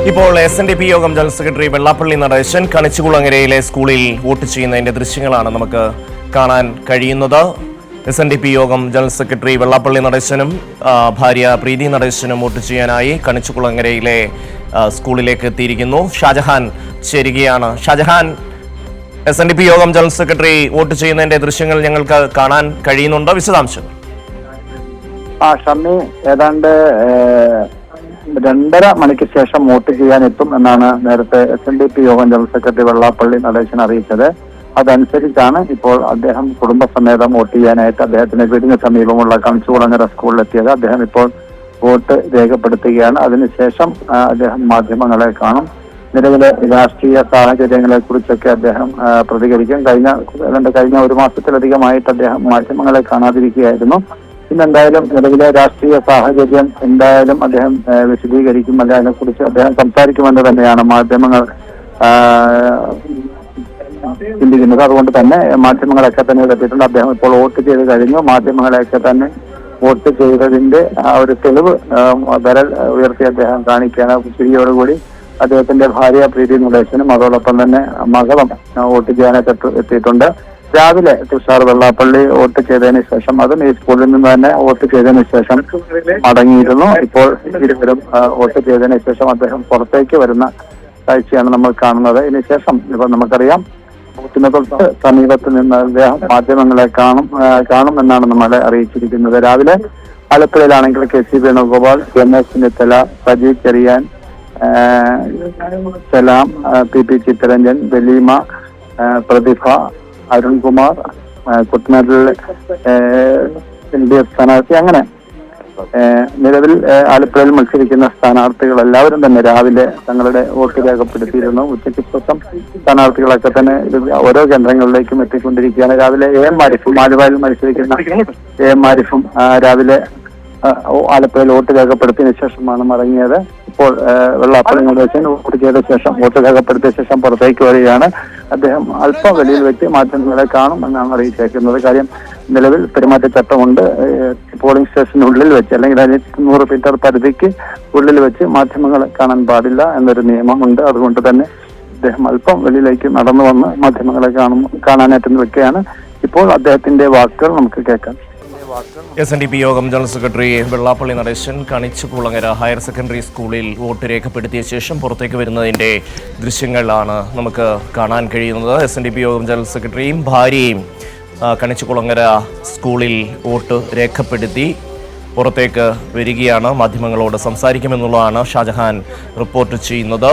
ഇപ്പോൾ SNDP യോഗം general secretary Vellappally Natesan കണിച്ചുകുളങ്ങരയിലെ സ്കൂളിൽ വോട്ട് ചെയ്യുന്നതിന്റെ ദൃശ്യങ്ങളാണ് നമുക്ക് കാണാൻ കഴിയുന്നത്. SNDP യോഗം ജനറൽ സെക്രട്ടറി വെള്ളാപ്പള്ളി നടേശനും ഭാര്യ പ്രീതി നടേശനും വോട്ട് ചെയ്യാനായി കണിച്ചുകുളങ്ങരയിലെ സ്കൂളിലേക്ക് എത്തിയിരിക്കുന്നു. ഷാജഹാൻ ചേരുകയാണ്. ഷാജഹാൻ, SNDP യോഗം ജനറൽ സെക്രട്ടറി വോട്ട് ചെയ്യുന്നതിന്റെ ദൃശ്യങ്ങൾ ഞങ്ങൾക്ക് കാണാൻ കഴിയുന്നുണ്ട്. വിശദാംശങ്ങൾ. ഷമ്മി ഏതാണ്ട് 2.5 മണിക്ക് ശേഷം വോട്ട് ചെയ്യാനെത്തും എന്നാണ് നേരത്തെ SNDP യോഗം ജനറൽ സെക്രട്ടറി വെള്ളാപ്പള്ളി നടേശൻ അറിയിച്ചത്. അതനുസരിച്ചാണ് ഇപ്പോൾ അദ്ദേഹം കുടുംബസമേതം വോട്ട് ചെയ്യാനായിട്ട് അദ്ദേഹത്തിന്റെ വീടിന് സമീപമുള്ള കണിച്ചുകുളങ്ങര സ്കൂളിലെത്തിയത്. അദ്ദേഹം ഇപ്പോൾ വോട്ട് രേഖപ്പെടുത്തുകയാണ്. അതിനുശേഷം അദ്ദേഹം മാധ്യമങ്ങളെ കാണും. നിലവിലെ രാഷ്ട്രീയ സാഹചര്യങ്ങളെ കുറിച്ചൊക്കെ അദ്ദേഹം പ്രതികരിക്കും. കഴിഞ്ഞ 1 മാസത്തിലധികമായിട്ട് അദ്ദേഹം മാധ്യമങ്ങളെ കാണാതിരിക്കുകയായിരുന്നു. ഇന്നെന്തായാലും നിലവിലെ രാഷ്ട്രീയ സാഹചര്യം എന്തായാലും അദ്ദേഹം വിശദീകരിക്കും. അതിനെ കുറിച്ച് അദ്ദേഹം സംസാരിക്കുമെന്ന് തന്നെയാണ് മാധ്യമങ്ങൾ ചിന്തിക്കുന്നത്. അതുകൊണ്ട് തന്നെ മാധ്യമങ്ങളൊക്കെ തന്നെ എത്തിയിട്ടുണ്ട്. അദ്ദേഹം ഇപ്പോൾ വോട്ട് ചെയ്ത് കഴിഞ്ഞു. മാധ്യമങ്ങളെയൊക്കെ തന്നെ വോട്ട് ചെയ്തതിന്റെ ആ ഒരു തെളിവ് വിരൽ ഉയർത്തി അദ്ദേഹം കാണിക്കുകയാണ്. ചിരിയോടുകൂടി അദ്ദേഹത്തിന്റെ ഭാര്യ പ്രീതി നടേശനും അതോടൊപ്പം തന്നെ മകളും വോട്ട് ചെയ്യാനായിട്ട് എത്തിയിട്ടുണ്ട്. രാവിലെ തുഷാർ വെള്ളാപ്പള്ളി വോട്ട് ചെയ്തതിന് ശേഷം, അതും ഈ സ്കൂളിൽ നിന്ന് തന്നെ വോട്ട് ചെയ്തതിന് ശേഷം മടങ്ങിയിരുന്നു. ഇപ്പോൾ ഇരുവരും വോട്ട് ചെയ്തതിന് ശേഷം അദ്ദേഹം പുറത്തേക്ക് വരുന്ന കാഴ്ചയാണ് നമ്മൾ കാണുന്നത്. ഇതിനുശേഷം ഇപ്പൊ നമുക്കറിയാം ബൂത്തിന് തൊട്ട് സമീപത്ത് നിന്ന് അദ്ദേഹം മാധ്യമങ്ങളെ കാണും എന്നാണ് നമ്മളെ അറിയിച്ചിരിക്കുന്നത്. രാവിലെ ആലപ്പുഴയിലാണെങ്കിൽ KC വേണുഗോപാൽ, രമേശ് ചെന്നിത്തല, സജി ചെറിയാൻ, സലാം, PP ചിത്തരഞ്ജൻ, ദലീമ, പ്രതിഭ, അരുൺകുമാർ, കുട്ടനാട്ടിൽ LDF സ്ഥാനാർത്ഥി, അങ്ങനെ നിലവിൽ ആലപ്പുഴയിൽ മത്സരിക്കുന്ന സ്ഥാനാർത്ഥികൾ എല്ലാവരും തന്നെ രാവിലെ തങ്ങളുടെ വോട്ട് രേഖപ്പെടുത്തിയിരുന്നു. ഉച്ചയ്ക്ക് ശേഷം സ്ഥാനാർത്ഥികളൊക്കെ തന്നെ ഓരോ കേന്ദ്രങ്ങളിലേക്കും എത്തിക്കൊണ്ടിരിക്കുകയാണ്. രാവിലെ AM ആരിഫും, ആലുവയിൽ മത്സരിക്കുന്ന AM ആരിഫും രാവിലെ ആലപ്പുഴയിൽ വോട്ട് രേഖപ്പെടുത്തിയതിനു ശേഷമാണ് മടങ്ങിയത്. ഇപ്പോൾ വെള്ളാപ്പള്ളി നടേശൻ വോട്ട് രേഖപ്പെടുത്തിയ ശേഷം പുറത്തേക്ക് വരികയാണ്. അദ്ദേഹം അല്പം വെളിയിൽ വെച്ച് മാധ്യമങ്ങളെ കാണും എന്നാണ് അറിയിച്ചേക്കുന്നത്. കാര്യം നിലവിൽ പെരുമാറ്റച്ചട്ടമുണ്ട്. പോളിംഗ് സ്റ്റേഷനുള്ളിൽ വെച്ച് അല്ലെങ്കിൽ 100 മീറ്റർ പരിധിക്ക് ഉള്ളിൽ വെച്ച് മാധ്യമങ്ങളെ കാണാൻ പാടില്ല എന്നൊരു നിയമമുണ്ട്. അതുകൊണ്ട് തന്നെ അദ്ദേഹം അല്പം വെളിയിലേക്ക് നടന്നു വന്ന് മാധ്യമങ്ങളെ കാണാനായിട്ട് വെക്കുകയാണ്. ഇപ്പോൾ അദ്ദേഹത്തിന്റെ വാക്കുകൾ നമുക്ക് കേൾക്കാം. SNDP യോഗം general secretary Vellappally Natesan Kanichukulangara higher secondary സ്കൂളിൽ വോട്ട് രേഖപ്പെടുത്തിയ ശേഷം പുറത്തേക്ക് വരുന്നതിൻ്റെ ദൃശ്യങ്ങളാണ് നമുക്ക് കാണാൻ കഴിയുന്നത്. SNDP യോഗം ജനറൽ സെക്രട്ടറിയും ഭാര്യയും കണിച്ചുകുളങ്ങര സ്കൂളിൽ വോട്ട് രേഖപ്പെടുത്തി പുറത്തേക്ക് വരികയാണ്. മാധ്യമങ്ങളോട് സംസാരിക്കുമെന്നുള്ളതാണ് ഷാജഹാൻ റിപ്പോർട്ട് ചെയ്യുന്നത്.